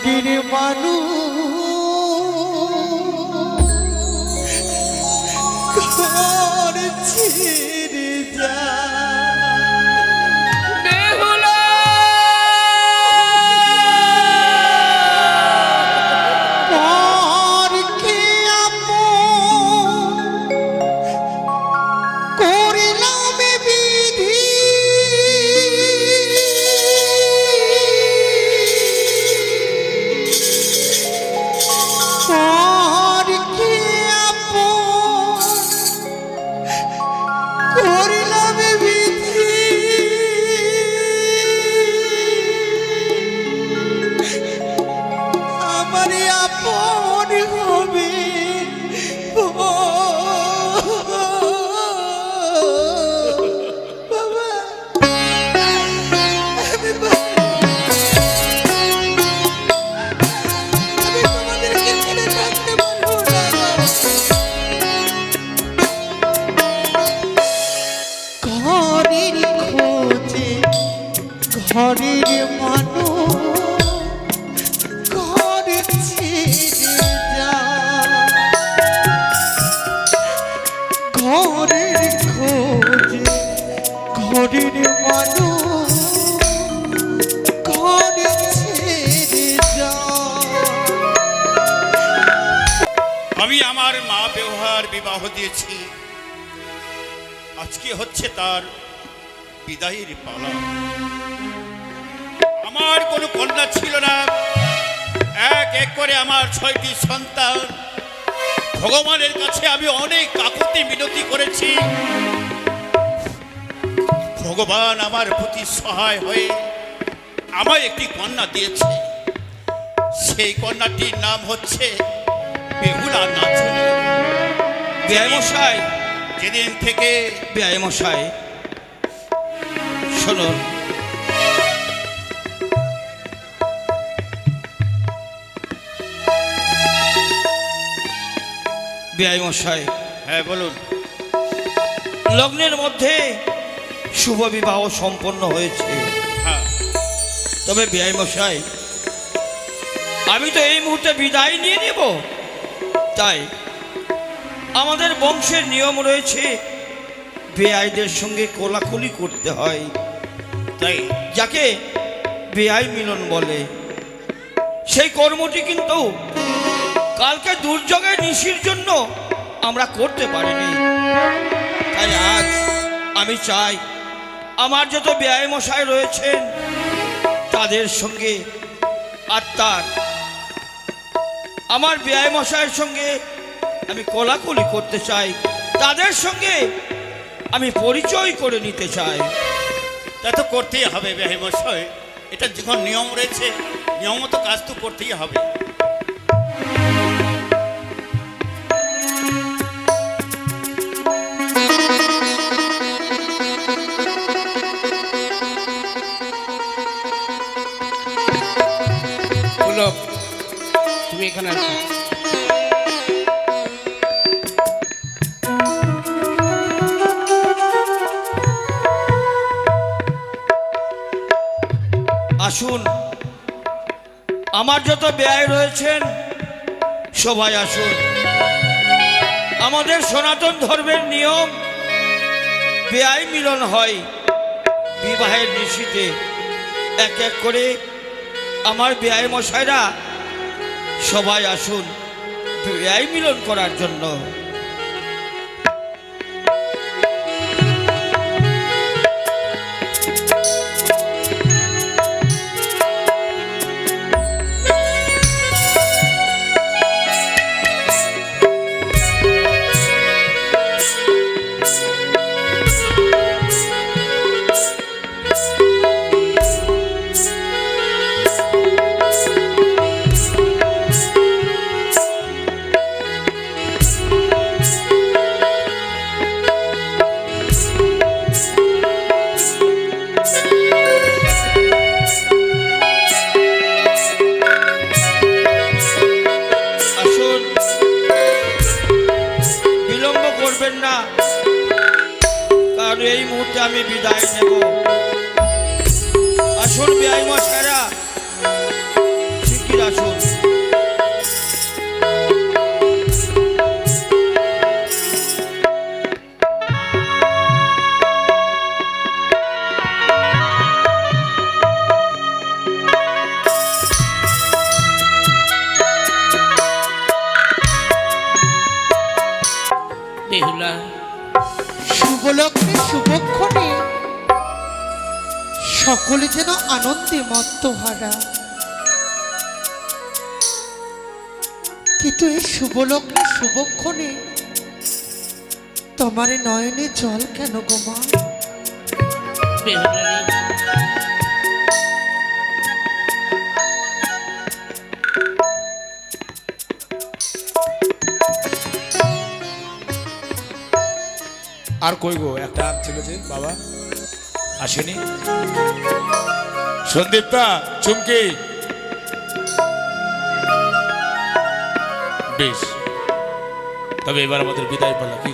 ঘরের মানুষ ঘর ছেড়ে ঘরের মানুষ ঘর ছেড়ে ঘরের খোঁজে ঘরের মানুষ ঘর ছেড়ে আমি আমার মা ব্যবহার বিবাহ দিয়েছি, আজকে হচ্ছে তার বিদায়ের পালা। আমার কোনো কন্যা ছিল না, এক এক করে আমার 6টি সন্তান। ভগবানের কাছে আমি অনেক কাকুতি মিনতি করেছি, ভগবান আমার প্রতি সহায় হয়ে আমায় একটি কন্যা দিয়েছে। সেই কন্যাটির নাম হচ্ছে বেহুলা নাচনী। বেয়ামশাই, যেদিন থেকে বেয়ামশাই শুনুন, বেয়ামশাই। হ্যাঁ বলুন। লগ্নের মধ্যে শুভ বিবাহ সম্পন্ন হয়েছে। হ্যাঁ, তবে বেয়ামশাই, আমি তো এই মুহূর্তে বিদায় নিয়ে নেব। তাই আমাদের বংশের নিয়ম রয়েছে, বেয়াইদের সঙ্গে কোলাকুলি করতে হয়, তাই যাকে বেয়াই মিলন বলে। সেই কর্মটি কিন্তু কালকে দুর্যোগের নিশির জন্য আমরা করতে পারিনি। তাই আজ আমি চাই আমার যত বেয়াই মশাই রয়েছেন তাদের সঙ্গে আত্মার আমার বেয়াই মশাইয়ের সঙ্গে আমি কোলাকুলি করতে চাই, তাদের সঙ্গে আমি পরিচয় করে নিতে চাই। তা তো করতেই হবে বেহাই মশাই, এটা যখন নিয়ম রয়েছে নিয়ম মতো কাজ তো করতেই হবে। তুমি এখানে আসো। আসুন, আমার যত ব্যয় রয়েছেন সবাই আসুন। আমাদের সনাতন ধর্মের নিয়ম, ব্যয় মিলন হয় বিবাহের নিশিতে। এক এক করে আমার ব্যয় মশাইরা সবাই আসুন ব্যয় মিলন করার জন্য। এই মুহূর্তে আমি বিদায় নেব। আসুন বেয়াই মশাইরা, শিগগির আসুন। শুভলগ্নে শুভক্ষণে সকলে যেন আনন্দে মত্তহারা, কিন্তু এই শুভলগ্নে শুভক্ষণে তোমার নয়নে জল কেন গো মা? বেহুলারি, আর কই গো, একটা আর ছিল যে বাবা আসেনি। সন্দীপটা, চুমকি, বেশ, তবে এবার আমাদের বিদায় পালা কি?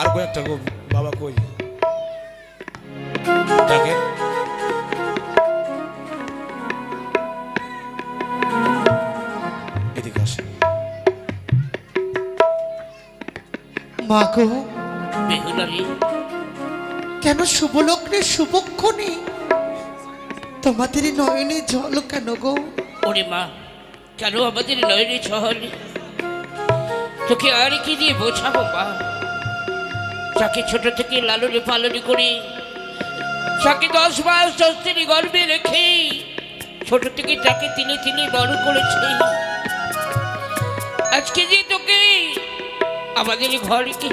আর কয়েকটা গো বাবা কই ডাকেন। এদিকে আসেন। মা গো, বেহুলারি, কেন শুভলগ্নে শুভক্ষণে তোমাদের নয়নে জল কেন গো? ওরে মা, কেন আমাদের নয়নে ছহল? তোকে আর কি দিয়ে বোঝাবো মা? যাকে ছোট থেকে লালনে পালনে করে, যাকে 10 মাস 10 দিন গর্ভে রেখে ছোট থেকে তাকে তিলে তিলে বড় করেছে, আজকে যে তোকে আমাদের ঘরকে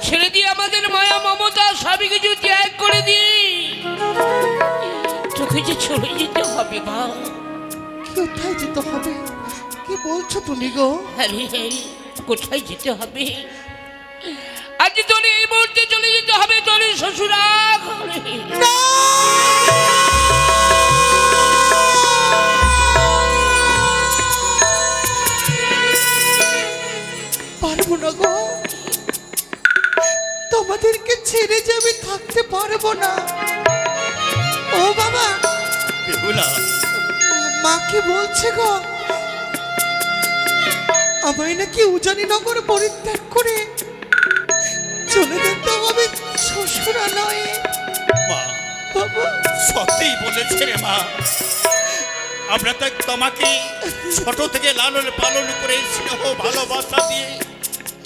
ছেড়ে দিয়ে আমাদের মায়া মমতা সবই কিছু ত্যাগ করে দিয়ে তোকে যে চলে যেতে হবে মা। কোথায় যেতে হবে? কি বলছো তুমি গো? আরে কোথায় যেতে হবে? আজ তোর এই মুহূর্তে চলে যেতে হবে তোর শ্বশুরা ঘরে। পারবো না গো, তোমাদেরকে ছেড়ে যে আমি থাকতে পারবো না। ও বাবা, বেহুলা, মা কি বলছে গো? আমায় নাকি উজানিনগর পরিত্যাগ করে চলে যেতে হবে শ্বশুরালয়ে। মা বাবা, সত্যিই বলেছে রে মা। আমরা তো তোমাকে ছোট থেকে লালন পালন করে স্নেহ ভালোবাসা দিয়ে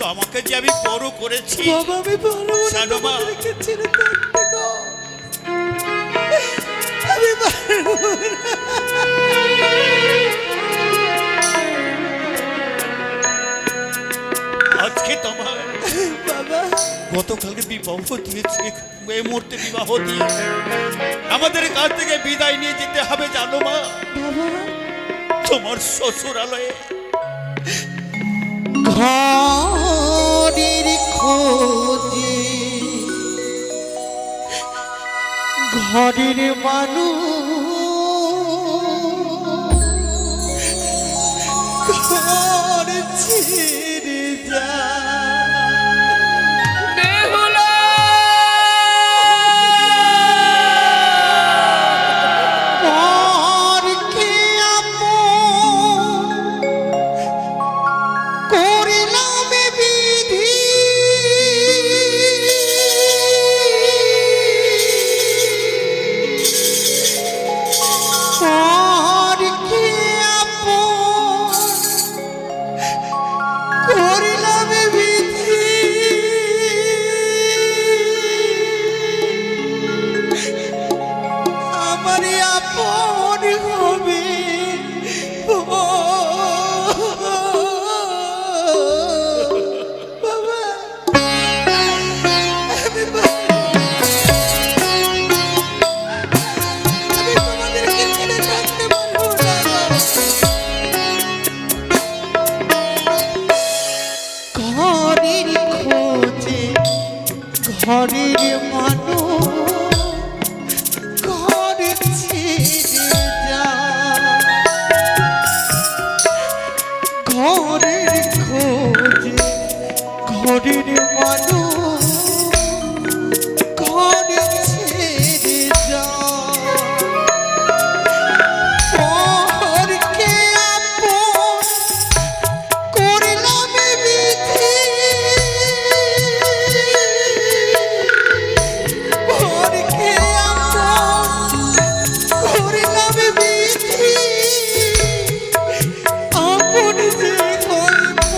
তোমাকে যে আমি বড় করেছি, বাবা আমি পারবো না জানো মা। তোমাদেরকে ছেড়ে থাকতে গো। আমি পারবো না। আজকে তোমার বাবা, গতকালকে বিবাহ দিয়েছে, এই মুহূর্তে বিবাহ দিয়ে আমাদের কাছ থেকে বিদায় নিয়ে যেতে হবে জানো মা, বাবা, তোমার শ্বশুরালয়ে। ঘরের খোঁজে ঘরের মানুষ ঘর ছেড়ে যায়। বেহুলা, পরকে আপন করিলাম বিধি, পরকে আপন করিলাম বিধি, আমার আপন হবে ও বাবা। আমি তোমাদেরকে ছেড়ে থাকতে পারবো না। ঘরের খোঁজে ঘরের মানুষ ঘর ছেড়ে যায়। ঘরের খোঁজে ঘরের মানুষ ঘর ছেড়ে যায়। পরকে আপন করিলাম বিধি, পরকে আপন করিলাম বিধি, আপন যে হইব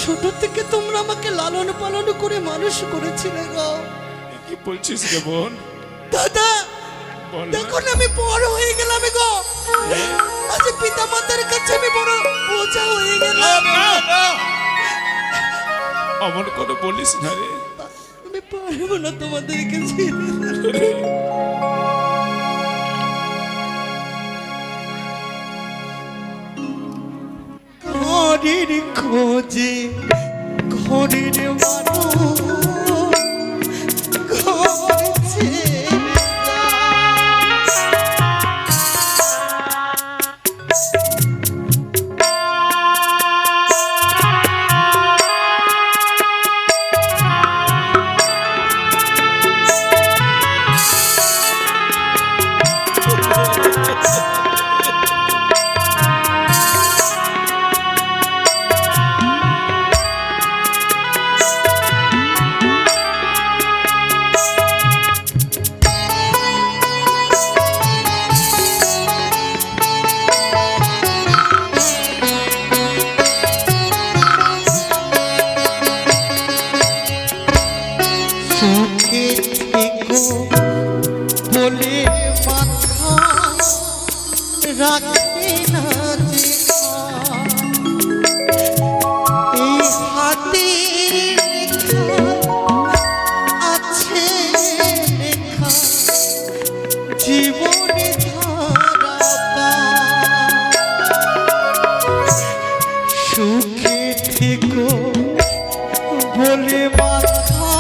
ছোট থেকে তোমরা আমাকে লালন পালন করে মানুষ করেছিলে গো। কি বলছিস রে বোন? দাদা বল না। দেখো না আমি বড় হয়ে গেলাম গো, আজ পিতা মাতার কাছে আমি বড় বোঝা হয়ে গেলাম। অমন করে বলিস না রে। আমি পারবো না তোমাদেরকে ছেড়ে। ঘরের খোঁজে ঘরের মানুষ ঘর ছেড়ে সুখে থেকো বলে মাথা রাখবে না যে এই হাতে আছে লেখা জীবনে ধারা সুখে থেকো বলে মাথা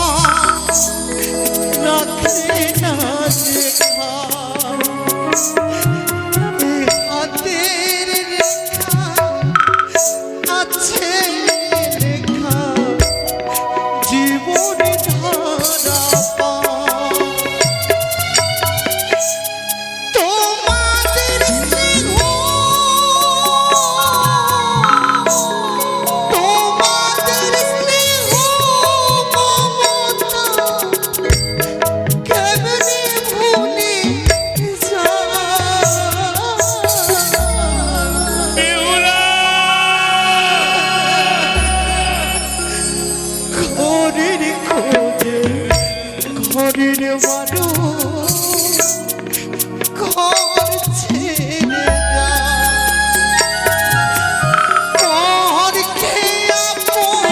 রাখে না লেখা এই হাতের রেখা আছে লেখা জীবনে ধারা তোমাদের স্নেহ তোমাদের স্নেহ মমতা কেমনে ভুলে ঘরের খোঁজে ঘরের মানুষ ঘর ছেড়ে ঘর খেয়ে আপন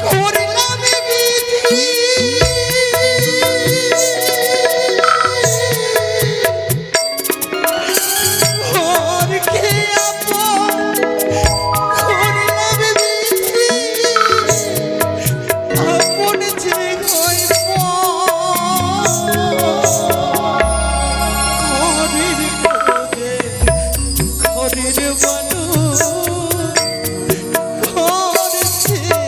করলাম বিধি ঘর খেয়ে আপন করলাম বিধি আপন যে হয় ঘরের খোঁজে ঘরের মানুষ ঘর ছেড়ে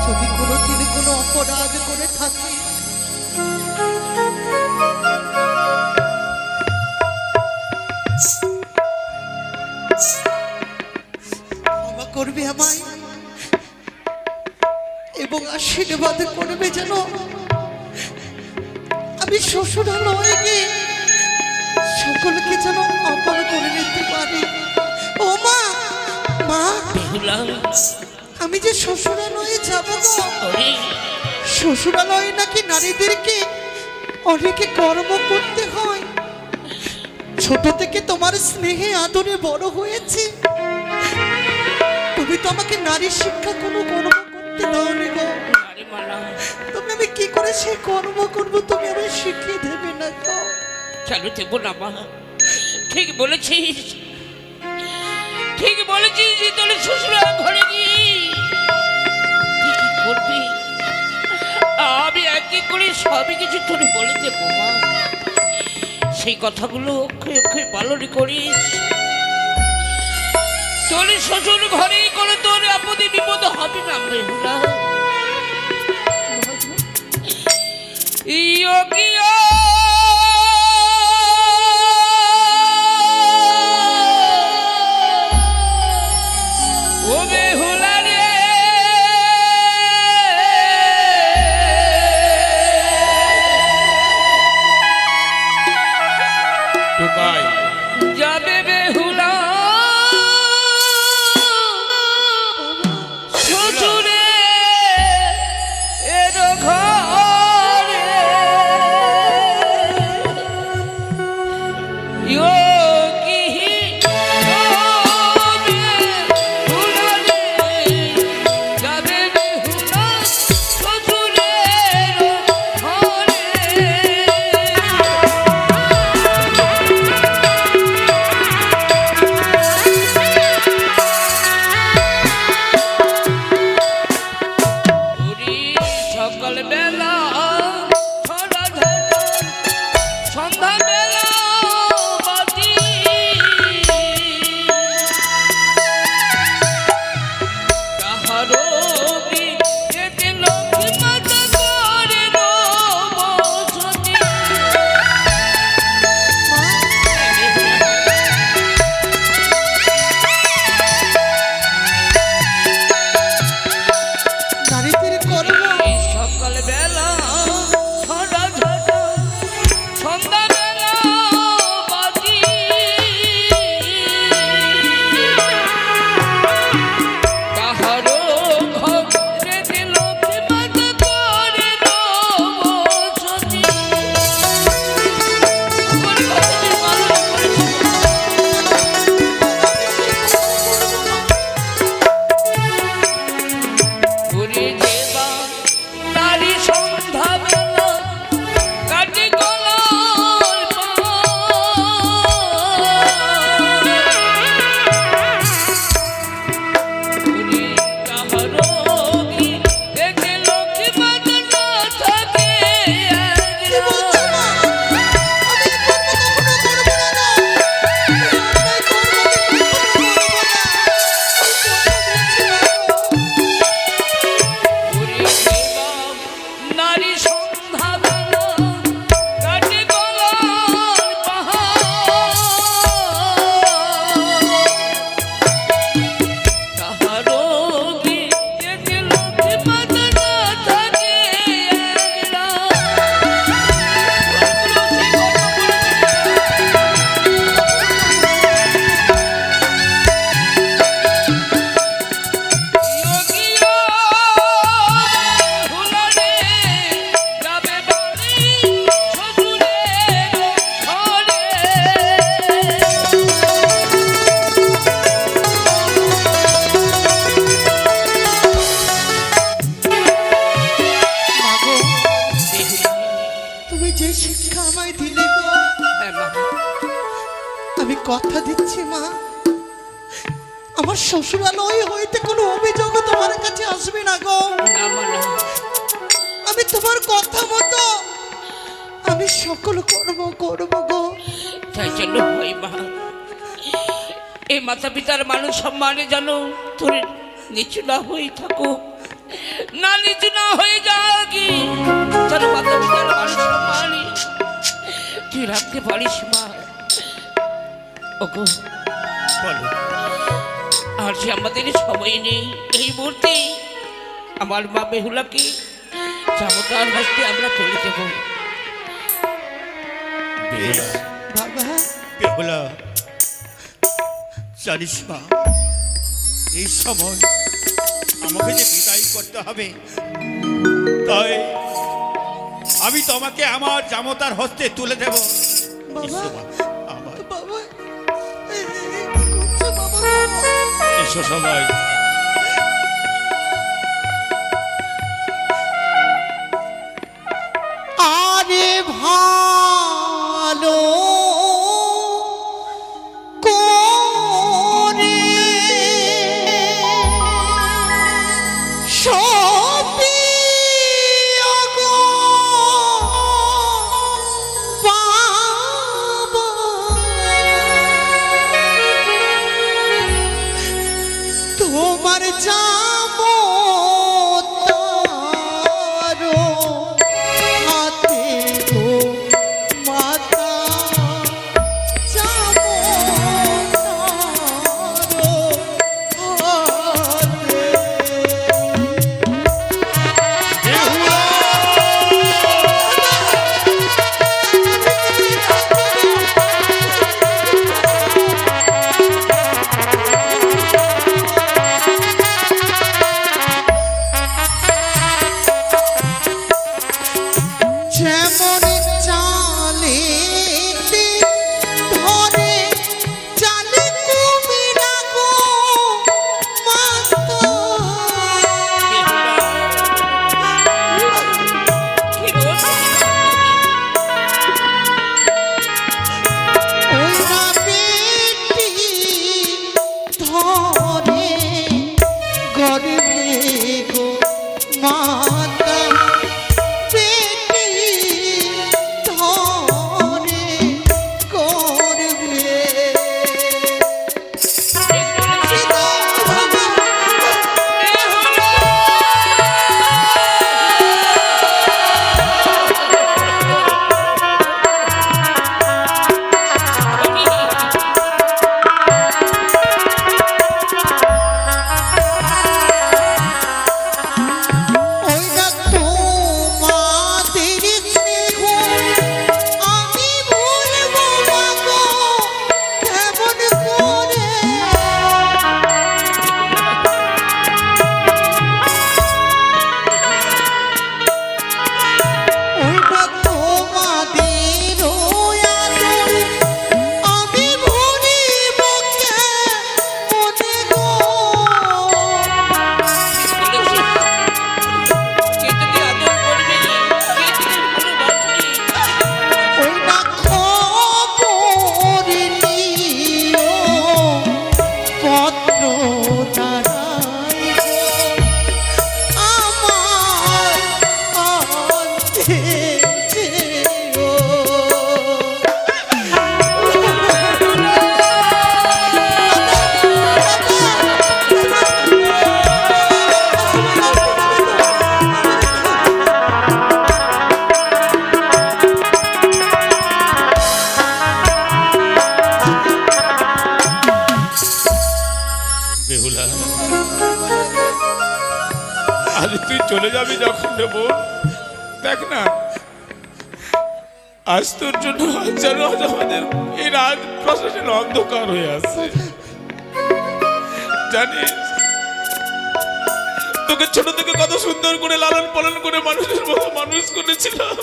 যদি কোনোদিন কোনো অপরাধ করে থাকি ক্ষমা করবে আমায় এবং আশীর্বাদ করবে যেন আমি শ্বশুরালয়ে গিয়ে সকলকে যেন আপন করে নিতে পারি। ও মা মা বেহুলা, আমি যে শ্বশুরালয়ে যাবো গো, ওরে শ্বশুরালয়ে নাকি নারীদেরকে অনেকে কর্ম করতে হয়। ছোট থেকে তোমার স্নেহে আদরে বড় হয়েছে, তুমি তো আমাকে নারী শিক্ষা কোনো কর্ম করতে দাওনি গো। আরে মালা, তুমি আমি কি করে সেই কর্ম করবো তুমি আমায় শিখিয়ে দেবে না গো? কেন দেবো না মা? ঠিক বলেছিস, ঠিক বলেছিস যে তোর শ্বশুরা ঘরে গিয়ে তুই কি করবি আমি একই করে সবই কিছু তোর বলে দেবো মা। সেই কথাগুলো অক্ষয় অক্ষয় পালন করিস। তোর শ্বশুর ঘরে করে তোর আপন আপদে বিপদ হবে না বেহুলা। ইয়োগিয়া ও বেহুলা রে, টোকাই যাবে বেহুলা শ্বশুরে এর ঘরে। ইয়ো কি বেহুলা রে, যাবে বেহুলা শ্বশুরে ঘরে। ওরে সকাল বেলা ছড়া ঝাড়া, সন্ধ্যা বেলা বাতি, কাহারো বিয়েতে লক্ষ্মী মাতা করে নবসতী। নারীদের কর্ম সকাল বেলা ছড়া ঝাড়া, সন্ধ্যা বেলা বাতি, কাহারো ঘরেতে লক্ষ্মী মাতা করে নবসতী। করে ঘরের মানুষ করেছে। ঘুরে যেবা নারী সন্ধ্যা বেলা, কাটে গলার ঘুরে কাহারো দেখে লক্ষ্মী মাতা না থাকে কি বলছো মা? আমি এই কর্ম কখনো করবো না গো। এই অন্যায় কর্ম আমি কথা দিচ্ছি মা, আমার শ্বশুরালয় হইতে কোনো অভিযোগ তোমার কাছে আসবে না গো। না মা না, আমি তোমার কথা মতো আমি সকল কর্ম করব গো। তাই জন্য হয় মা, এই মাতা পিতার মানুষ সম্মানে জানো তোর নিচু না হয়ে থাকো, না নিচু না হয়ে যাও কি তোর মাতা পিতার মানুষ সম্মানে তুই রাখতে পারিস মা। ওগো বলো আর যে আমাদের সময় নেই, এই মুহূর্তে আমার মা বেহুলাকে চামতার হাসতে আমরা চলে যাব। বেহুলা, বাবা বেহুলা, জানিস মা এই সময় আমাকে যে বিদায় করতে হবে, তাই আমি তোমাকে আমার জামতার হস্তে তুলে দেব। বাবা এসো মা, আমার বাবা কি করছো বাবা? এসো সবাই। আরে ভালো করে সপিয়া গো বাবা, মাতা বেটি ধরে করবে সীতা বাবা বেহুলা, আজ তুই চলে যাবি যখন রে বোন, দেখ না আজ তোর জন্য হাজারো আজ আমাদের এই রাত প্রশাসন অন্ধকার হয়ে আছে। জানিস তোকে ছোট থেকে কত সুন্দর করে লালন পালন করে মানুষের মতো মানুষ করেছিলাম,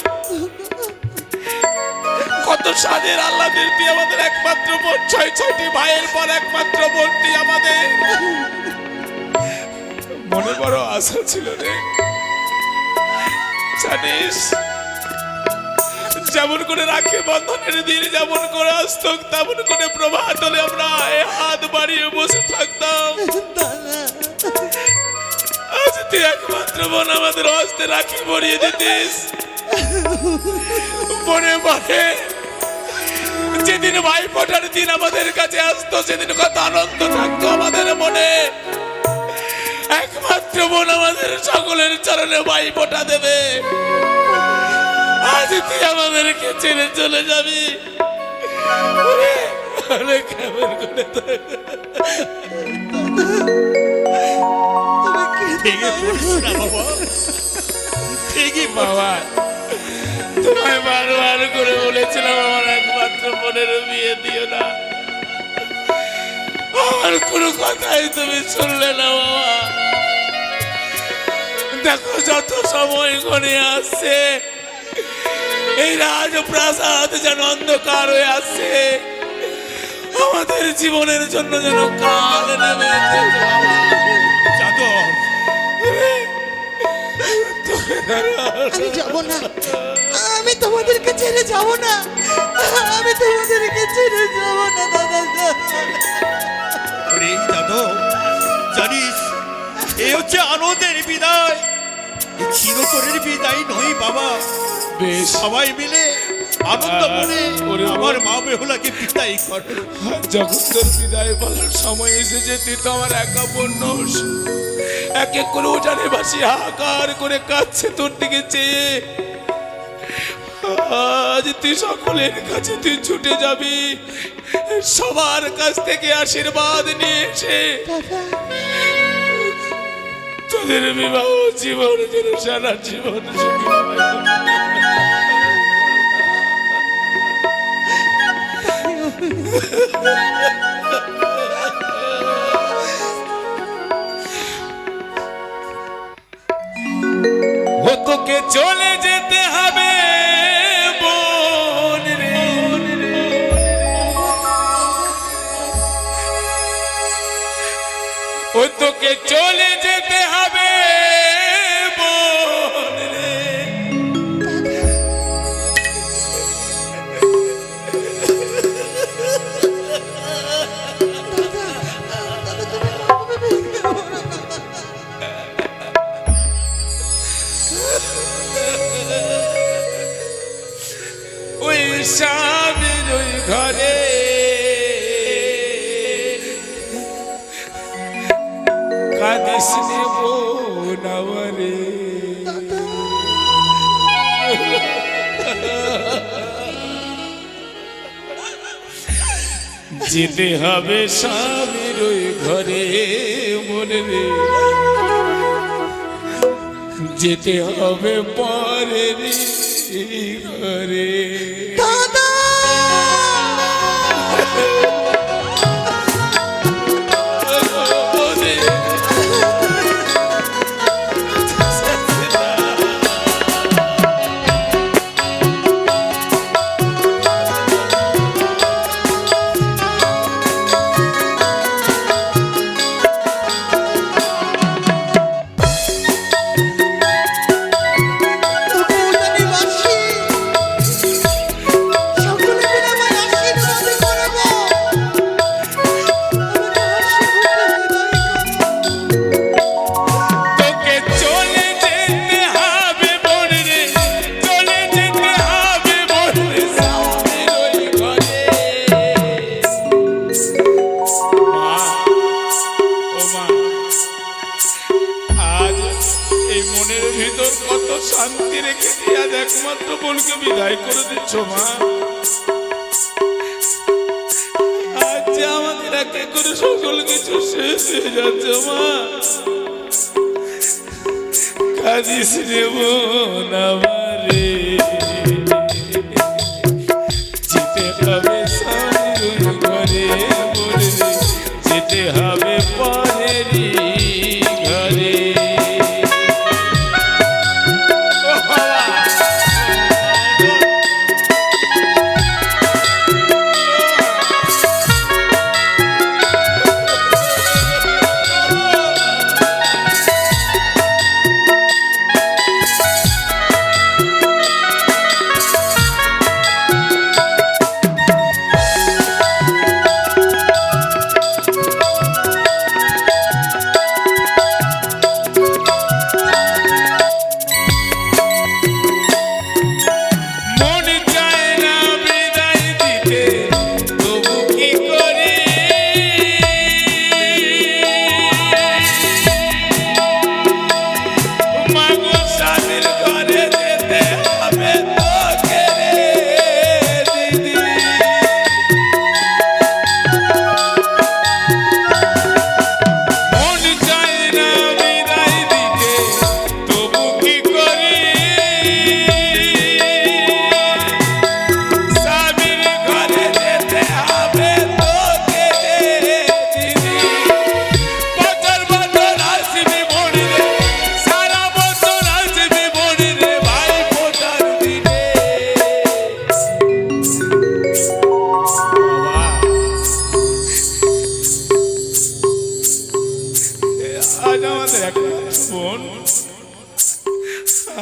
কত স্বাদের আল্লাদের তুই আমাদের একমাত্র বোন, 6টি ভাইয়ের পর একমাত্র বোন তুই আমাদের। মনে বড় আশা ছিল রে, জানিস যেমন করে রাখে বন্ধনের দিন যেমন করে আসতো তেমন করে প্রভাত হলে আমরা হাত বাড়িয়ে বসে থাকতাম। আজ তুই একমাত্র বোন আমাদের হস্তে রাখি পরিয়ে দিতিস। মনে পড়ে যেদিন ভাই ফোটার দিন আমাদের কাছে আসতো, সেদিন কত আনন্দ থাকতো আমাদের মনে। একমাত্র বোন আমাদের সকলের চরণে ভাই ফোটা দেবে, আজ তুই আমাদেরকে ছেড়ে চলে যাবি। কেমন করে ভেঙে পড়িস না বাবা, ঠিকই বাবা, তোমায় বারবার করে বলেছিলাম আমার একমাত্র বোনের বিয়ে দিও না, আমার কোনো কথাই তুমি শুনলে না বাবা। দেখো যত সময় ঘনে আসছে এই রাজপ্রাসাদ যেন অন্ধকার হয়ে আসছে, আমাদের জীবনের জন্য যেন কাল নেমে এসেছে বাবা। যাদব, আমি যাব না, আমি তোমাদেরকে ছেড়ে যাব না, আমি তোমাদেরকে ছেড়ে যাব না দাদা। রে যাদব, জানিস এ হচ্ছে আনন্দের বিদায়, চিরতরের বিদায় নয় বাবা। বেশ সবাই মিলে আনন্দ করে আমার মা বেহুলাকে বিদায় করে। যখন তোর বিদায় বলার সময় এসেছে তুই তো আমার একা বোন নোস, এক এক করে উঠানে বাসি হাহাকার করে কাঁদছে তোর দিকে চেয়ে। আজ তুই সকলের কাছে তুই ছুটে যাবি, সবার কাছ থেকে আশীর্বাদ নিয়ে এসে তোদের বিবাহ জীবন যেন সারা জীবন সুখী হয়। ও তোকে চলে যেতে হবে বোন রে, ও তোকে চলে যেতে হবে বোন রে। স্বামীর ওই ঘরে কাঁদিস রে বোন আমারে যেতে হবে স্বামীর ওই ঘরে মনে রে যেতে হবে পরের ঘরে দাদা শান্তি রেখে দিয়ে আজ একমাত্র বোনকে বিদায় করে দিচ্ছ মা আজ যে আমাদের একে করে সকল কিছু শেষ হয়ে যাচ্ছে মা কাঁদিস রে বোন আমারে যেতে হবে স্বামীর ঘরে বলে যেতে হবে পরেরই ঘরে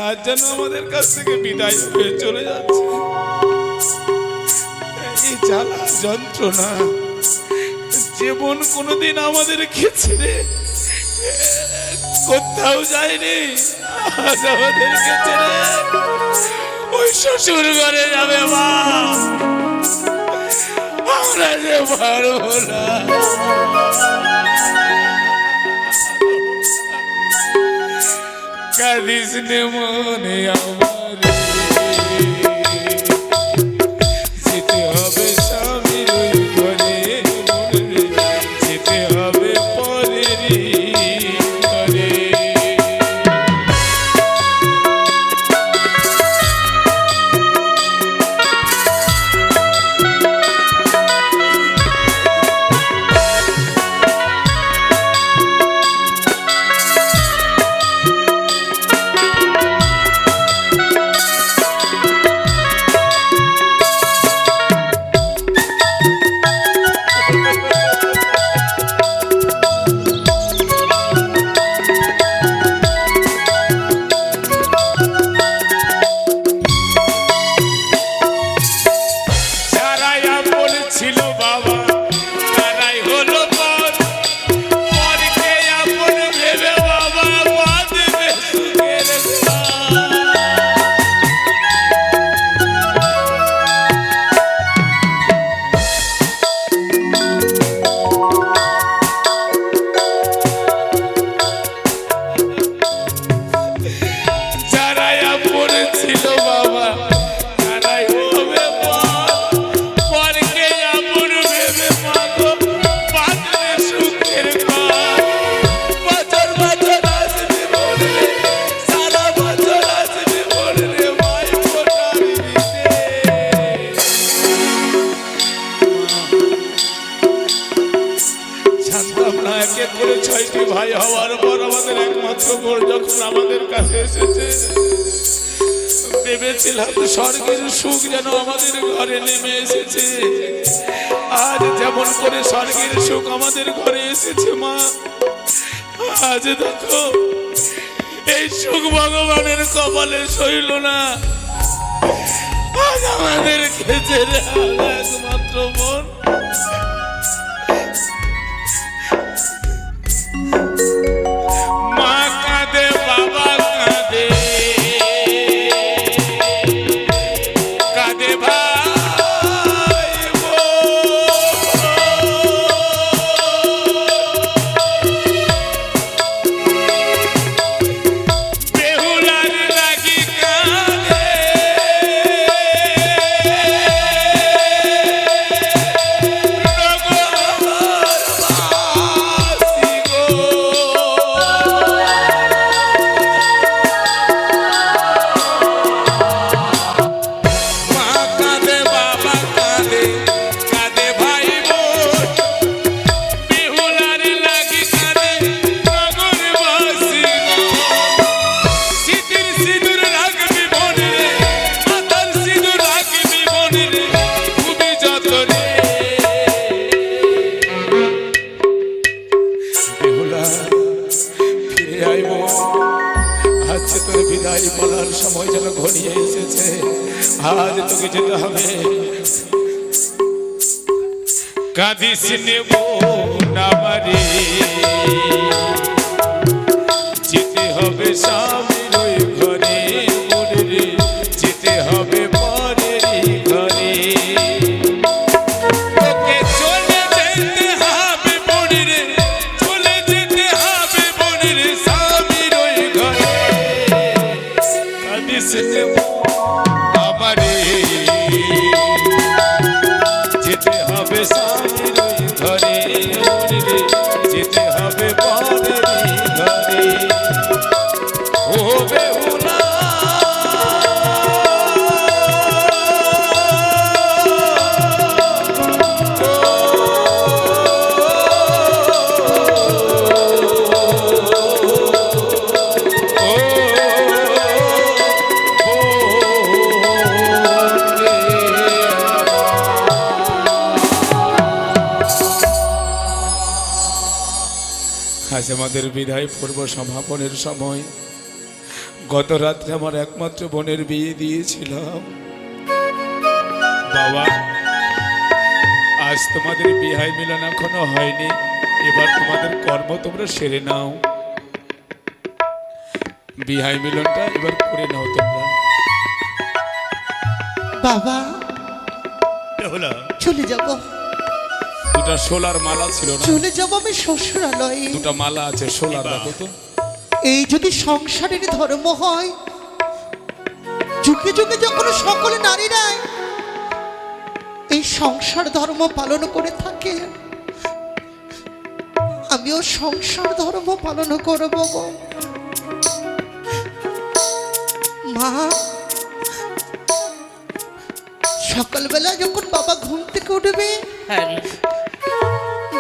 আজ যেন আমাদের কাছ থেকে বিদায় হয়ে চলে যাচ্ছে এই জ্বালা যন্ত্রণা জীবন কোনোদিন আমাদের ছেড়ে কোথাও যায়নি আজ আমাদেরকে ছেড়ে ওই শ্বশুর ঘরে যাবে মা আমরা যে পারবো না কাঁদিস নে মনে আমার যেতে হবে স্বামীর ওই ঘরে যেতে হবে পরেরই ঘরে ছিল বাবা, তারাই হবে পরকে আপন ভেবে মাগো বাঁধলে সুখের ঘর। বছর বছর আসবে বললে, সারা বছর আসবে বললে ভাই ফোটার দিতে। জানতাম না একে করে 6টি ভাই হওয়ার পর আমাদের একমাত্র বোন যখন আমাদের কাছে এসেছে, ভেবেছিলাম স্বর্গের সুখ যেন আমাদের ঘরে নেমে এসেছে। আজ যেমন করে স্বর্গের সুখ আমাদের ঘরে এসেছে মা, আজ দেখো এই সুখ ভগবানের কপালে সইল না। আজ আমাদের খেতে একমাত্র বোন মা কাঁদে, বাবা কাঁদে, কাঁদে ভাই বেহুলার লাগি কাঁদে, নগরবাসী গো। মা কাঁদে, বাবা কাঁদে, কাঁদে ভাই বোন, বেহুলার লাগি কাঁদে নগরবাসী গো। সিঁদুর সিঁদুর রাখবি মনে রে, মাথার সিঁদুর রাখবি মনে রে, খুবই যতনে। বেহুলা ফিরে আইব, আজ তোর বিদায় বলার সময় যেন ঘনিয়ে এসেছে। আজ তোকে যেতে হবে। কাঁদিস নেব নামারে, যেতে হবে স্বামীর ওই ঘরে মনে রে, যেতে হবে পরেরই ঘরে। তোকে চলে যেতে হবে মনে রে, চলে যেতে হবে মনে রে, স্বামীর ওই ঘরে। কাঁদিস নেব আমারে, যেতে হবে স্বামীর ওই ঘরে মনে রে, যেতে হবে পরেরই ঘরে। ও বেহুলা আজ আমাদের বিদায় পূর্ব সমাপনের সময়। গত রাত্রে আমার একমাত্র বোনের বিয়ে দিয়েছিলাম বাবা। আজ তোমাদের বিহাই মিলন এখনো হয়নি, এবার তোমাদের কর্ম তোমরা সেরে নাও। বিহাই মিলনটা এবার করে নাও তোমরা। বাবা বেহুলা চলে যাব, দুটা সোলার মালা ছিল না, চলে যাব আমি শ্বশুরালয়ে। দুটা মালা আছে সোলার, দেখো তো। এই যদি সংসারের ধর্ম হয়, যুগে যুগে যখন সকলে নারীরা এই সংসার ধর্ম পালন করে থাকে, আমিও সংসার ধর্ম পালন করব গো। মা, সকালবেলা যখন বাবা ঘুম থেকে উঠবে, হ্যাঁ রে,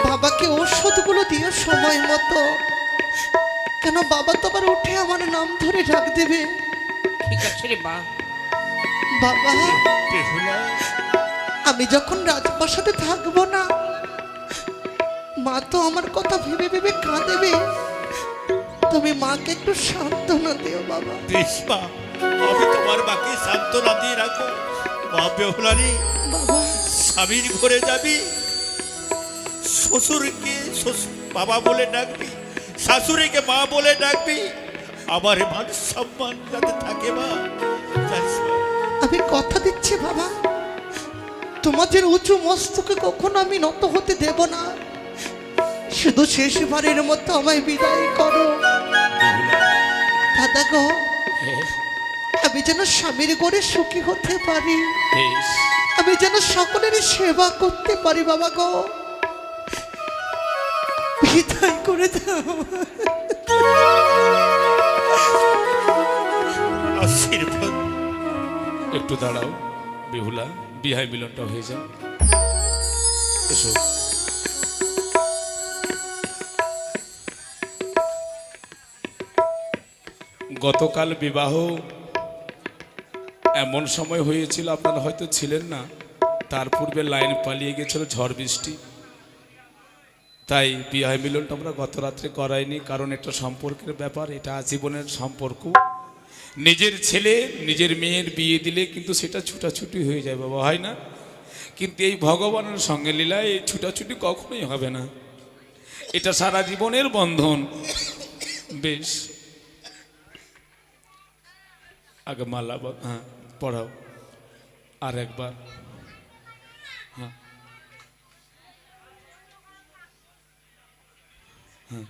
বাবাকে ওষুধগুলো দিয়ে সময় মতো, কেন বাবা তো আবার উঠে আমার নাম ধরে ডাক দেবে। ঠিক আছে রে মা। বাবা, বেহুলা আমি যখন রাজপ্রাসাদে থাকবো না, মা তো আমার কথা ভেবে ভেবে কাঁদেবে। তুমি মাকে একটু সান্ত্বনা দিও বাবা। বেশ মা, আমি তোমার মাকে সান্ত্বনা দিয়ে রাখো। মা বেহুলারি, বাবা, স্বামীর ঘরে যাবি, শ্বশুরকে বাবা বলে ডাকবি, শাশুড়িকে মা বলে ডাকবি। আমার মান সম্মান যাতে থাকে মা, জানিস মা? আমি কথা দিচ্ছি বাবা, তোমাদের উঁচু মস্তকে কখনো আমি নত হতে দেব না। শুধু শেষবারের মতো আমায় বিদায় করো দাদা গো। আমি আমি যেন স্বামীর ঘরে সুখী হতে পারি, বেশ, আমি যেন সকলেরই সেবা করতে পারি বাবা গো, বিদায় করে দাও। আশীর্বাদ। একটু দাঁড়াও বিহুলা, বিহাই মিলনটা হয়ে যাও। এসো। গতকাল বিবাহ এমন সময় হয়েছিল, আপনারা হয়তো ছিলেন না, তার পূর্বে লাইন পালিয়ে গেছিল ঝড় বৃষ্টি, তাই বিবাহ মিলনটা আমরা গত রাত্রে করাইনি। কারণ একটা সম্পর্কের ব্যাপার, এটা আজীবনের সম্পর্ক। নিজের ছেলে নিজের মেয়ের বিয়ে দিলে কিন্তু সেটা ছুটাছুটি হয়ে যায় বাবা, হয় না? কিন্তু এই ভগবানের সঙ্গে লীলা এই ছুটাছুটি কখনোই হবে না, এটা সারা জীবনের বন্ধন। বেশ, আগে মালা, হ্যাঁ পড়াও আর একবার। হ্যাঁ হ্যাঁ,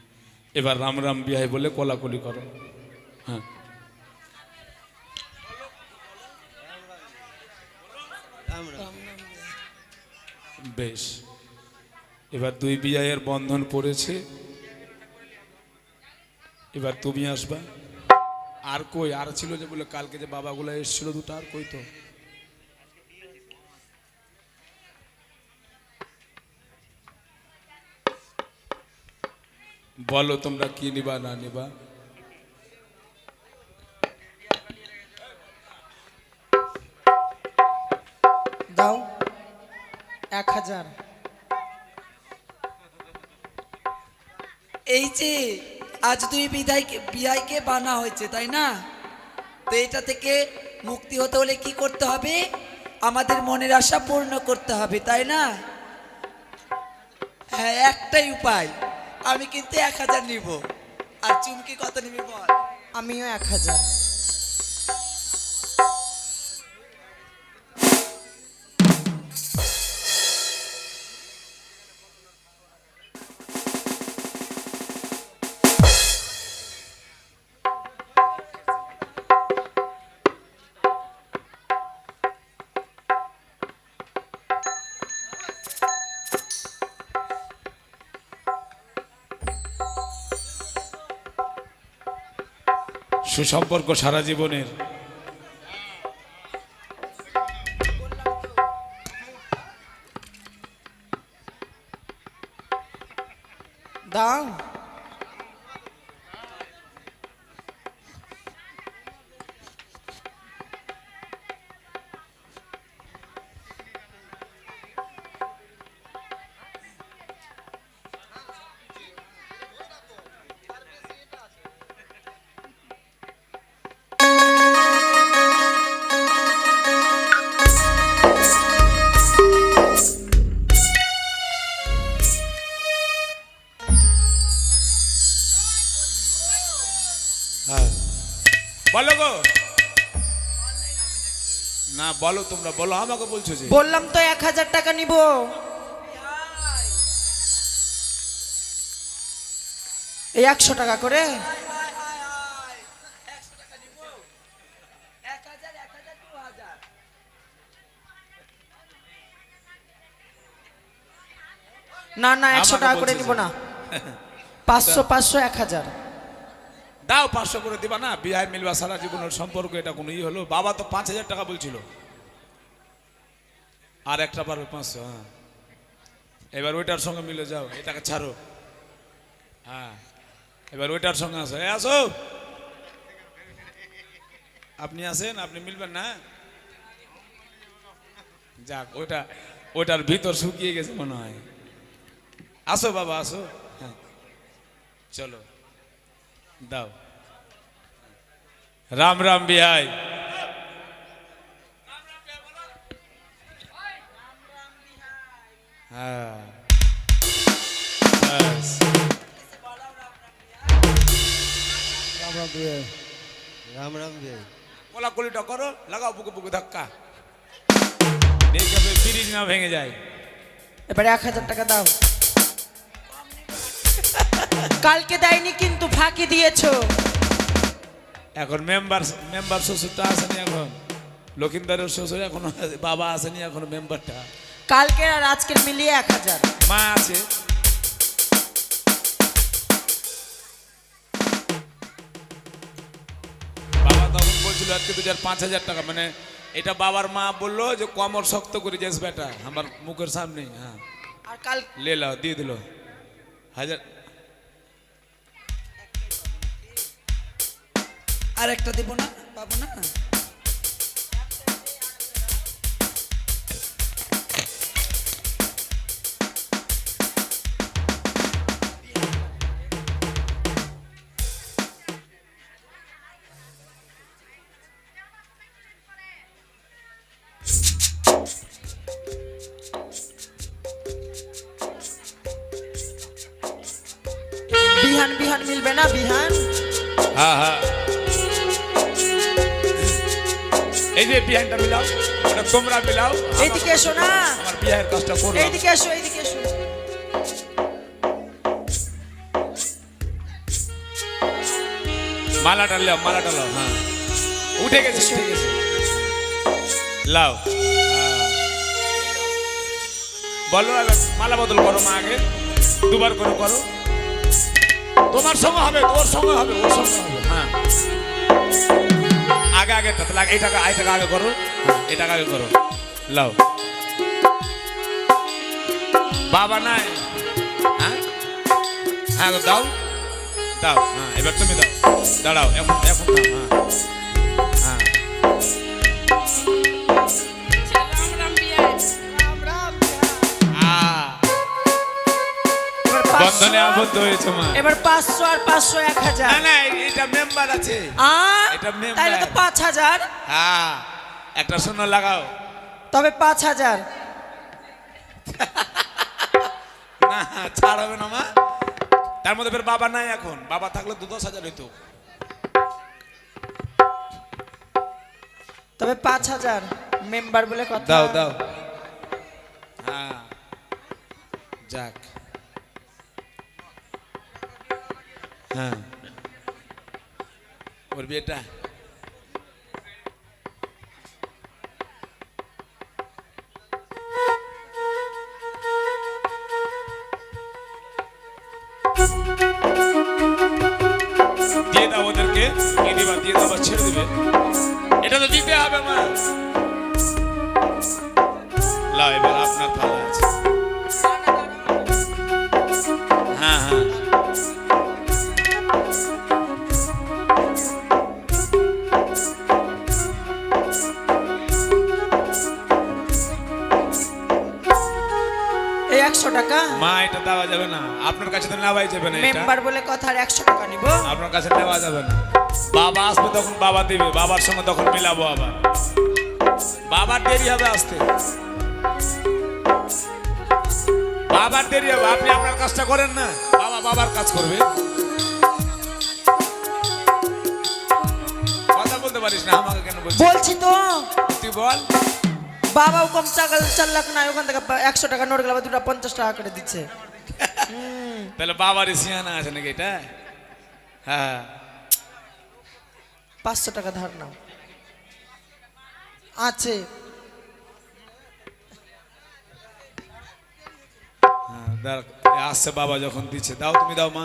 এবার রাম রাম বিহাই বলে কোলাকুলি করো। হ্যাঁ, বেশ, এবার দুই বিয়ের বন্ধন পড়েছে, এবার তুমি আসবা। আর কই আর ছিল যে বলে কালকে যে বাবাগুলো এসেছিল দুটো, আর কই তো? বলো তোমরা কি নিবা না নিবা? দাও 1000। এই যে আজ দুই বিয়াইকে বানা হয়েছে তাই না? তো এটা থেকে মুক্তি হতে হলে কি করতে হবে? আমাদের মনের আশা পূর্ণ করতে হবে, তাই না? হ্যাঁ, একটাই উপায়। আমি কিন্তু 1000 নিব। আর চুমকি কত নিবি বল? আমিও 1000। সুসম্পর্ক সারা জীবনের। দাও হ্যাঁ বলো গো, না বলো তোমরা বলো, আমাকে বলছো যে? বললাম তো 1000 টাকা নিব। এই 100 টাকা করে। 1000 2000। না না 100 আমাকে টাকা করে বলছে নিব যে। না। 500 500 1000। দাও 500 করে দিবা না? বিহাই মিলবা সারা জীবনের সম্পর্ক, এটা কোনো ই হলো? বাবা তো 5000 টাকা বলছিল, আর একটা পারবে 500। হ্যাঁ, এবার ওইটার সঙ্গে মিলে যাও, এটাকে ছাড়ো। হ্যাঁ, এবার ওইটার সঙ্গে আসো। আসো, আপনি আসেন, আপনি মিলবেন না? যাক, ওইটার ভিতর শুকিয়ে গেছে মনে হয়। আসো বাবা আসো। হ্যাঁ চলো, দাও। রাম রাম বিহাই। হ্যাঁ, ব্যাস। কোলাকুলিটা করো, লাগাও বুকে বুকে ধাক্কা, দেখবে ফ্রিজ না ভেঙে যায়। এবারে 1000 টাকা দাও। কালকে দেয়নি কিন্তু ফাঁকি দিয়েছো। এখন মেম্বার শ্বশুরটা আসেনি এখন, লক্ষিন্দরের শ্বশুর এখনো বাবা আসেনি এখনো মেম্বারটা। কালকের আর আজকের মিলিয়ে 1000। মা আছে। বাবা তখন বলছিল আজকে 5,000 টাকা, মানে এটা বাবার মা বললো যে কমর শক্ত করে যাস বেটা আমার মুখের সামনে। হ্যাঁ আর কাল লে লাও, দিয়ে দিল 1000। আর একটা দেবো না, পাবো না। বিহান বিহান মিলবে না বিহান? হ্যাঁ হ্যাঁ, এই যে বিহানটা মিলাও, এটা তোমরা মিলাও। এইদিকে এসো না, আমার বিয়ের কাজটা করো। এইদিকে এসো, এইদিকে এসো। মালাটা লাও, মালাটা লাও। হ্যাঁ উঠে গেছে, উঠে গেছে। লাও, বলো এবার মালা বদল করো মা, আগে দুবার করে করো। তোমার সঙ্গে হবে, তোর সঙ্গে হবে, ওর সঙ্গে হবে। হ্যাঁ আগে আগে এই টাকা আগে করো, এই টাকা আগে করো। লাও, বাবা নাই। হ্যাঁ হ্যাঁ দাও দাও। হ্যাঁ এবার তুমি দাও, দাঁড়াও, এখন এখন দাও। হ্যাঁ হ্যাঁ এবার 500, বন্ধনে আবদ্ধ হয়েছে মা। এবার 500 আর 500 1000। না না, এটা মেম্বার আছে। এটা member। তাহলে তো 5000। হ্যাঁ একটা শূন্য লাগাও। তবে 5000। না ছাড় হবে না মা, তার মধ্যে ফের বাবা নাই এখন, বাবা থাকলে তো 10,000 হইতো। তবে 5000 মেম্বার বলে কথা। দাও দাও। হ্যাঁ যাক। হ্যাঁ ওর বিয়েটা দিয়ে দাও ওদেরকে, দিয়ে দাও বা ছেড়ে দিবে। এটা তো দিতে হবে মা। লাও এবার আপনার পালা আছে। হ্যাঁ হ্যাঁ এই 100 টাকা মা, এটা দেওয়া যাবে না, আপনার কাছে তো নেওয়াই যাবে না। এটা মেম্বার বলে কথা, আর 100 টাকা নিব। আপনার কাছে নেওয়া যাবে না। বাবা আসবে তখন বাবা দিবে, বাবার সঙ্গে তখন মিলাবো আবার। বাবার দেরি হবে আসতে, বাবার দেরি হবে। আপনি আপনার কাজটা করেন না, বাবা বাবার কাজ করবে। কথা বলতে পারিস না, আমাকে কেন বলছিস? বলছি তো, তুই বল। বাবাও কম 4 লাখ না, ওখান থেকে 100 টাকা নোট গেলে আবার 250 টাকা করে দিচ্ছে। তাহলে বাবারই সিয়ানা আছে নাকি এটা? হ্যাঁ 500 টাকা ধার নাও আছে। হ্যাঁ দেখ, আসছে বাবা যখন দিচ্ছে, দাও তুমি দাও মা।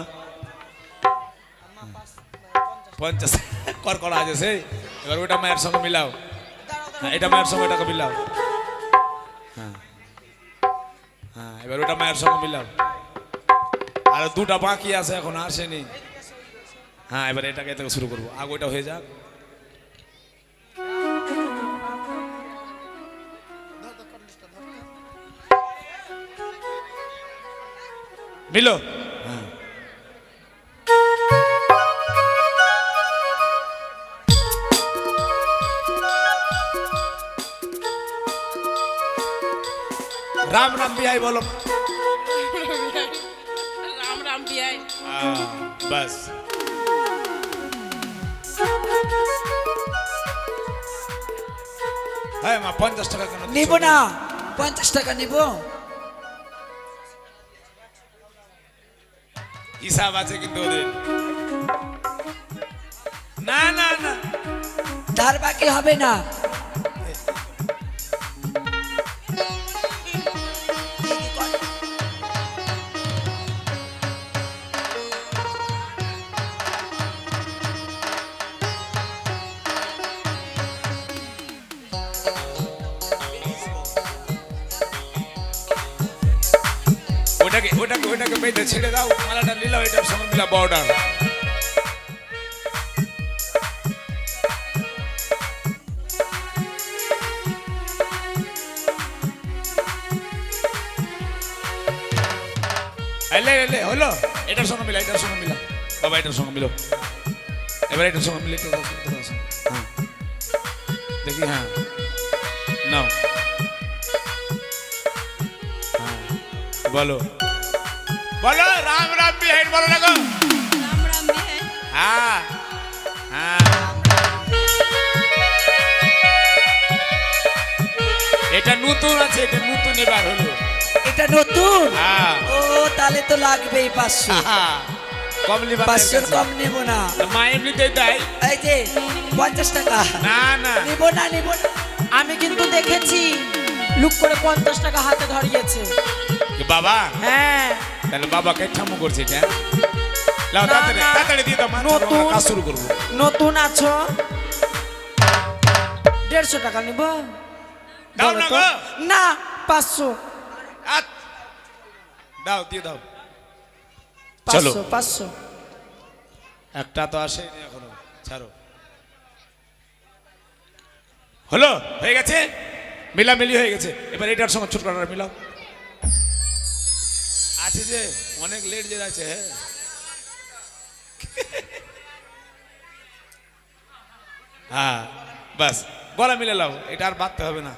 50 কর আছে সেই। এবার ওটা মায়ের সঙ্গে মিলাও। হ্যাঁ এটা মায়ের সঙ্গে এটাকে মিলাও। হ্যাঁ হ্যাঁ এবার ওটা মায়ের সঙ্গে মিলাও। আর দুটা বাকি আছে এখন আসেনি। হ্যাঁ এবার এটাকে থেকে শুরু করবো, আগে ওইটা হয়ে যাক। মিলো। হ্যাঁ राम राम भी आई बोलो। রাম রাম বিয়াই। बस হ্যাঁ মা 50 টাকা কেন নিব না, 50 টাকা নিব। হিসাব আছে কিন্তু ওদের। না না না ধার বাকি হবে না। ওটাকে বেঁধে ছেড়ে দাও, মালাটা নিলাও, এটার সঙ্গে মিলা বর্ডার। হলো, এটার সঙ্গে মিলা, এটার সঙ্গে মিলা বাবা, এটার সঙ্গে মিলো, এবার এটার সঙ্গে মিলে হ্যাঁ দেখি, হ্যাঁ নাও, হ্যাঁ বলো বলো, রাম রাম বিহাইন বলো না গো। হ্যাঁ হ্যাঁ, এটা নতুন আছে, এটা নতুন এবার হলো, এটা নতুন। হ্যাঁ ও তাহলে তো লাগবেই 500। কমলি 500 কম নেব না। মা এমনিতে দেয়। এই যে 50 টাকা না না নেব না, নেব না। আমি কিন্তু দেখেছি লুক করে 50 টাকা হাতে ধরিয়েছে। বাবা, হ্যাঁ তাহলে বাবাকে ঠামু করছে এটা। লাও না, তাড়াতাড়ি না। তাড়াতাড়ি দিয়ে দাও, মা নতুন। কাজ শুরু করবো। নতুন আছো, 150 টাকা নিব। দাও বলো না তো। গো। না 500। দাও দিয়ে দাও। 500 500। একটা তো আসেনি এখনো, ছাড়ো। হলো, হয়ে গেছে, মিলামিলি হয়ে গেছে। এবার এটার সঙ্গে ছোট কাটার মিলাও। আছে যে অনেক লেট যে আছে। হ্যাঁ বাস, গলা মিলে লাও, এটা আর বাঁধতে হবে না।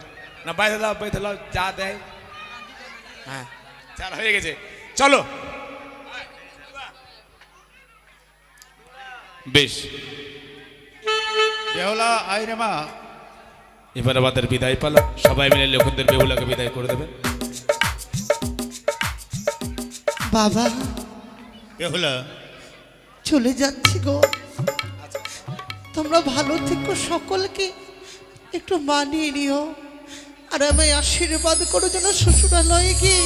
না বাইরে লাও, বাইরে লাও, যা দেয়। হ্যাঁ চাল হয়ে গেছে, চলো। বেশ, বেহুলা আইরে মা, এবার আমাদের বিদায় পালা, সবাই মিলে লক্ষণদের বেহুলাকে বিদায় করে দেবেন। বাবা বেহুলা চলে যাচ্ছি গো, তোমরা ভালো থেকো, সকলকে একটু মানিয়ে নিও, আর আমি আশীর্বাদ করো যেন শ্বশুরালয়ে গিয়ে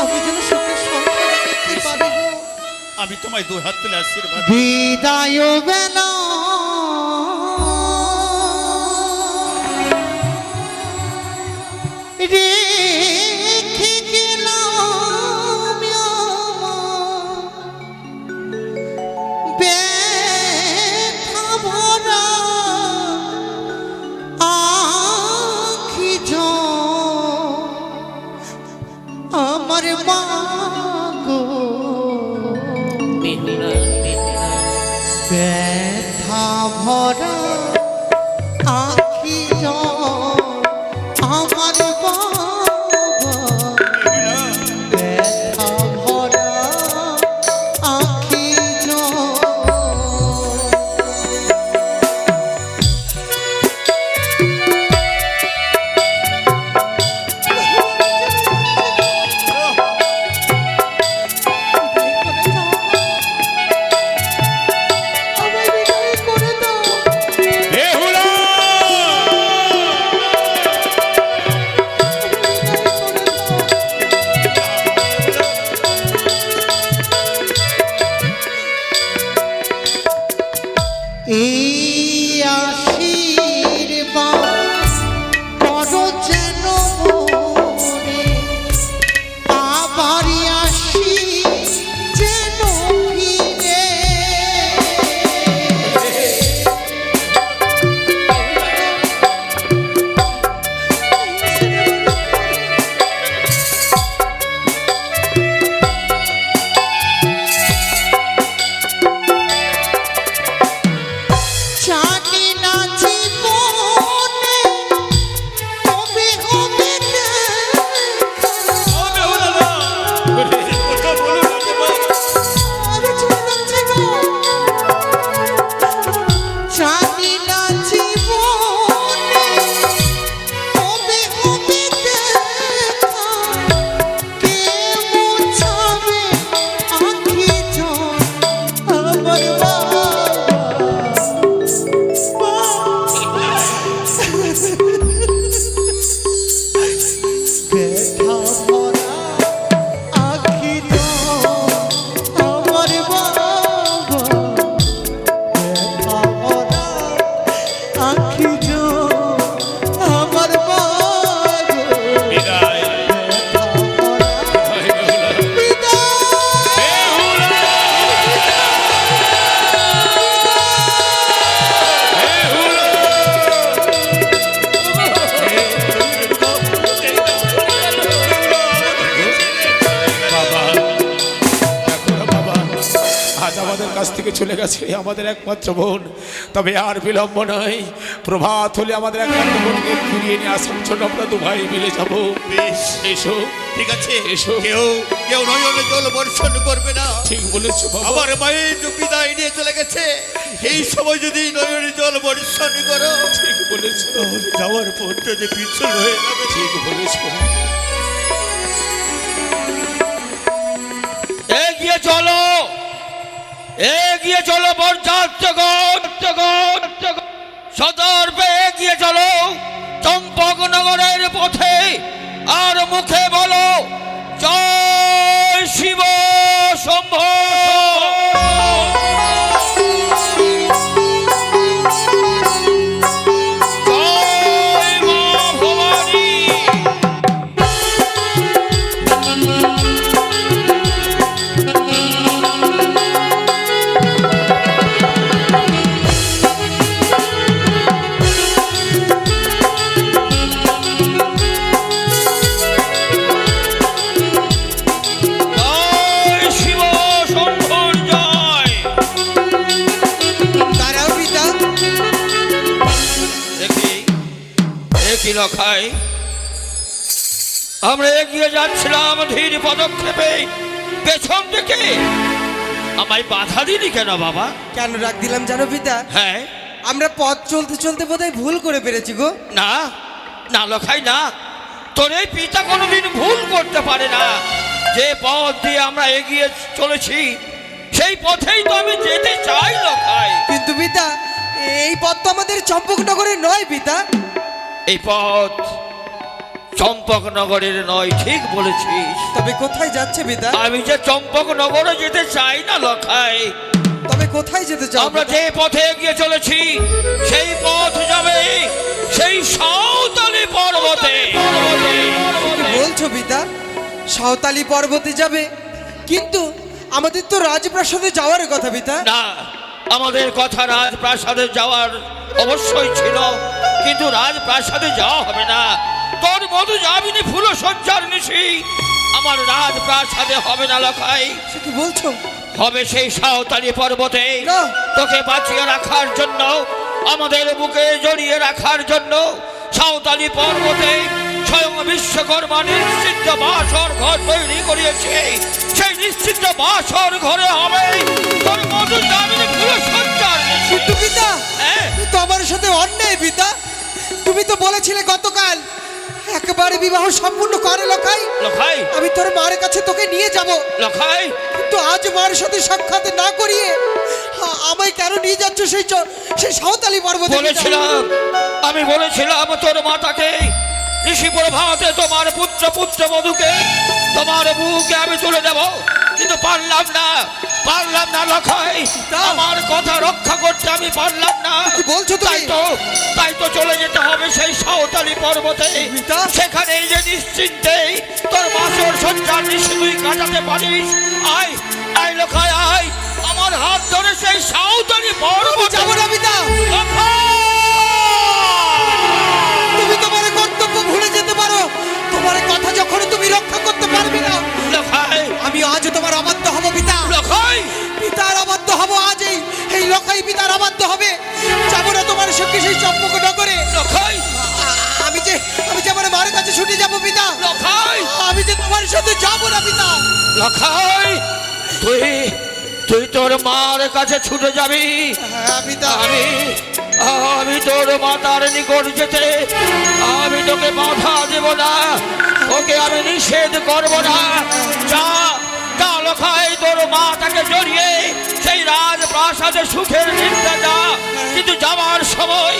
আমি যেন সুখে সংসার করতে পারি গো। আমি তোমায় দু হাত তুলে আশীর্বাদ। বিদায় বেলা রেখে গেলাম ব্যথা ভরা আখি আমার মা গো, বেহুলা বেহুলা ব্যথা ভরা আখি আমার বাবা, ব্যথা ভরা আখি আমায় বিদায় করে দাও। রাখি যো আমার মা গো। বিদায় বিদায় বেহুলা। বেহুলা! বাবা, দেখো না বাবা, আজ আমাদের কাছ থেকে চলে গেছে আমাদের একমাত্র বোন। তবে আর বিলম্ব নয়, প্রভাত হলে আমাদের একমাত্র বোনকে ফিরিয়ে নিয়ে আসার জন্য আমরা দু ভাই মিলে যাবো। বেশ, এসো, ঠিক আছে, এসো। কেউ কেউ নয়নে জল বর্ষণ করবে না। ঠিক বলেছো বাবা। আমার মায়ের বিদায় নিয়ে চলে গেছে, এই সময় যদি নয়নে জল বর্ষণ করো, ঠিক বলেছো, তাহলে যাওয়ার পথটা যে পিছল হয়ে যাবে। ঠিক বলেছো। এগিয়ে চলো, এগিয়ে চলো বরযাত্রগণ, সদর্পে এগিয়ে চলো চম্পকনগরের পথে, আর মুখে বলো জয় শিব শম্ভো। জয় মা ভবানী। জয় শিব শম্ভুর জয়। দাঁড়াও পিতা। দেখি একই লখাই, আমরা এগিয়ে যাচ্ছিলাম ধীর পদক্ষেপে, পেছন থেকে আমায় বাধা দিলি কেন বাবা? কেন রাখ দিলাম জানো পিতা? হ্যাঁ, আমরা পথ চলতে চলতে বোধহয় ভুল করে পেরেছি গো। না না লখাই না, তোর এই পিতা কোনোদিন ভুল করতে পারে না। যে পথ দিয়ে আমরা এগিয়ে চলেছি সেই পথেই তো আমি যেতে চাই লখাই। কিন্তু পিতা এই পথ তো আমাদের চম্পকনগরের নয় পিতা। এই পথ চম্পকনগরের নয়, ঠিক বলেছিস। তবে কোথায় যাচ্ছে পিতা? আমি যে চম্পকনগরে যেতে চাই না লখাই। তবে কোথায় যেতে চাও? আমরা যে পথে এগিয়ে চলেছি সেই পথ যাবে সেই সাঁওতালি পর্বতে। কি বলছো পিতা? সাঁওতালি পর্বতে যাবে? কিন্তু আমাদের তো রাজপ্রাসাদে যাওয়ার কথা পিতা। না, আমাদের কথা রাজপ্রাসাদে যাওয়ার অবশ্যই ছিল, কিন্তু রাজপ্রাসাদে যাওয়া হবে না। তোর মধু যাবিনি ফুল সজ্জার নিশি আমার রাজপ্রাসাদে হবে না লখাই, সে কি বলছো? হবে সেই সাঁওতালি পর্বতে। না। তোকে বাঁচিয়ে রাখার জন্য, আমাদের বুকে জড়িয়ে রাখার জন্য সাঁওতালি পর্বতে স্বয়ং বিশ্বকর্মা নিশ্চিত বাসর ঘর তৈরি করিয়েছে। সেই নিশ্চিত বাসর ঘরে হবে তোর মধু যাবিনি ফুল সজ্জার নিশি। কিন্তু পিতা হ্যাঁ, তো আমার সাথে অন্যায় পিতা। তুমি তো বলেছিলে গতকাল একেবারে বিবাহ সম্পূর্ণ করে লখাই, লখাই আমি তোর মায়ের কাছে তোকে নিয়ে যাব। লখাই কিন্তু আজ মায়ের সাথে সাক্ষাৎ না করিয়ে আমায় কেন নিয়ে যাচ্ছ সেই সাঁওতালি পর্বতে? পিতা? বলেছিলাম, আমি বলেছিলাম তোর মাতাকে ঋষি প্রভাতে তোমার পুত্র মধুকে তোমার বুকে আমি তুলে দেব, কিন্তু পারলাম না লখাই। আমার কথা রক্ষা করতে আমি পারলাম না। কি বলছো তুমি? তাই তো চলে যেতে হবে সেই সাঁওতালি পর্বতে। পিতা? সেখানে এই যে নিশ্চিন্তে তোর বাসর সজ্জার নিশি তুই কাটাতে পারিস। আয় আয় লখাই আয়, আমার হাত ধরে সেই সাঁওতালি পর্বতে যাবো না পিতা। তুমি তোমার কর্তব্য ভুলে যেতে পারো। তোমার কথা যখন তুমি রক্ষা করতে পারবে না, আমি আজ তোমার অবাধ্য হব পিতা। পিতার অবাধ্য হব আজ। এই লখাই পিতার অবাধ্য হবে। যাবো না তোমার সঙ্গে সেই চম্পকনগরে। আমি যে আমার মায়ের কাছে ছুটে যাবো পিতা। আমি যে তোমার সাথে যাবো না পিতা। তুই তোর মার কাছে ছুটে যাবি? হ্যাঁ পিতা। আমি তোর মাতার নিকট যেতে আমি তোকে বাধা দেব না, তোকে আমি নিষেধ করব না। যা লখাই, তোর মা তাকে জড়িয়ে সেই রাজপ্রাসাদে সুখের নিদ্রা যা। কিন্তু যাবার সময়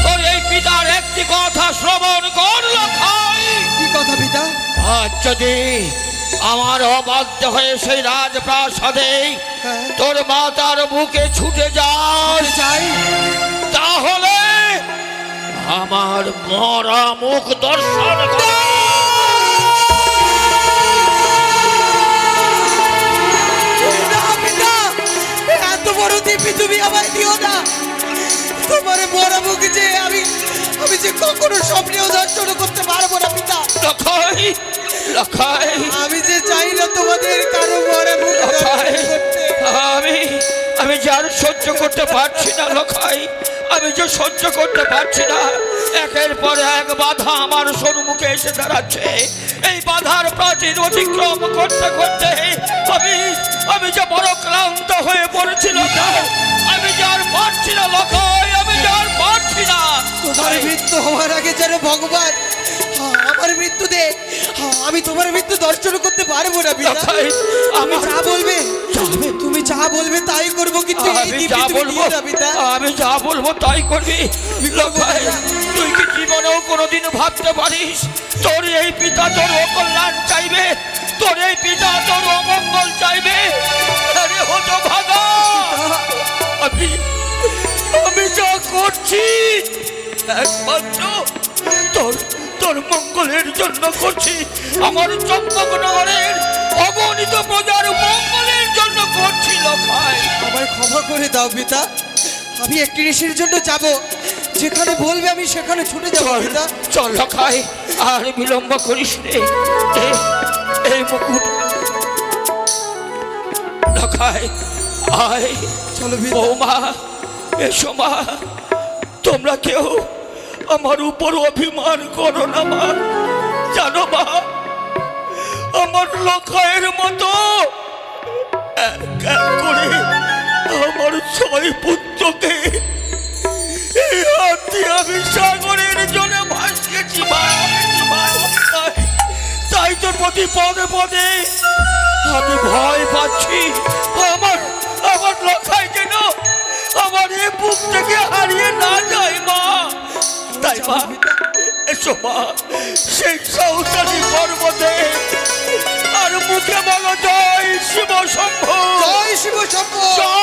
তোর এই পিতার একটি কথা শ্রবণ কর লখাই। কি কথা পিতা? আজ যদি আমার অবাধ্য হয়ে সেই রাজপ্রাসাদে হ্যাঁ। তোর মাতার বুকে ছুটে যাস, চাই তাহলে আমার মরা মুখ দর্শন করে। না পিতা, এত বড় দিব্যি তুমি আমায় দিও না। তোমার মরা মুখ যে আমি যে কখনো স্বপ্নেও দর্শন করতে পারবো না পিতা। লখাই, লখাই, আমি যে চাই না তোমাদের কারো মরা মুখ লখাই, দর্শন করতে। আমি যে আর সহ্য করতে পারছি না লখাই, আমি যে সহ্য করতে পারছি না। একের পর এক বাধা আমার সম্মুখে এসে দাঁড়াচ্ছে। এই বাধার প্রাচীর অতিক্রম করতে করতে আমি যে বড় ক্লান্ত হয়ে পড়েছি লখাই। আমি যে আর পারছি না লখাই, আমি যে আর পারছি না। তোমার মৃত্যু হওয়ার আগে যেন ভগবান আমার মৃত্যু দে। আমি তোমার মৃত্যু দর্শন করতে পারবো না পিতা। লখাই, আমি যা বলবে তুমি যা বলবে তাই করবো, কিন্তু এই আমি দিব্যি যা তুমি বলবো দিও না পিতা। আমি যা বলবো তাই করবি লখাই। তুই কি জীবনেও কোনোদিন ভাবতে পারিস তোর এই পিতা তোর অকল্যাণ চাইবে, তোর এই পিতা তোর অমঙ্গল চাইবে? আরে হতো ভাগা, আমি যা করছি একমাত্র তোর তোর মঙ্গলের জন্য করছি। আমার চম্পকনগরের অগণিত প্রজার মঙ্গলের জন্য করছি লখাই। আমায় ক্ষমা করে দাও পিতা। আমি একটি ঋষির জন্য যাব, যেখানে বলবে আমি সেখানে ছুটে যাবো চল পিতা। চল লখাই, আর বিলম্ব করিস নে। এই মুকুট লখাই, আয়। চলো পিতা। বৌমা, এসো মা, তোমরা কেউ আমার উপর অভিমান করো না মা। জানো মা, আমার লখাইয়ের মতো এক এক করে আমার 6 পুত্রকে এই হাত দিয়ে আমি সাগরের জলে ভাসিয়েছি মা। তাই তোর প্রতি পদে পদে আমি ভয় পাচ্ছি আমার আমার লখাই যেন আমার এই বুক থেকে হারিয়ে না যায় মা। তাই মা, এসো মা, সেই সাঁওতালি পর্বতে আর মুখে বলো জয় শিব শম্ভু, জয় শিব শম্ভু, জয়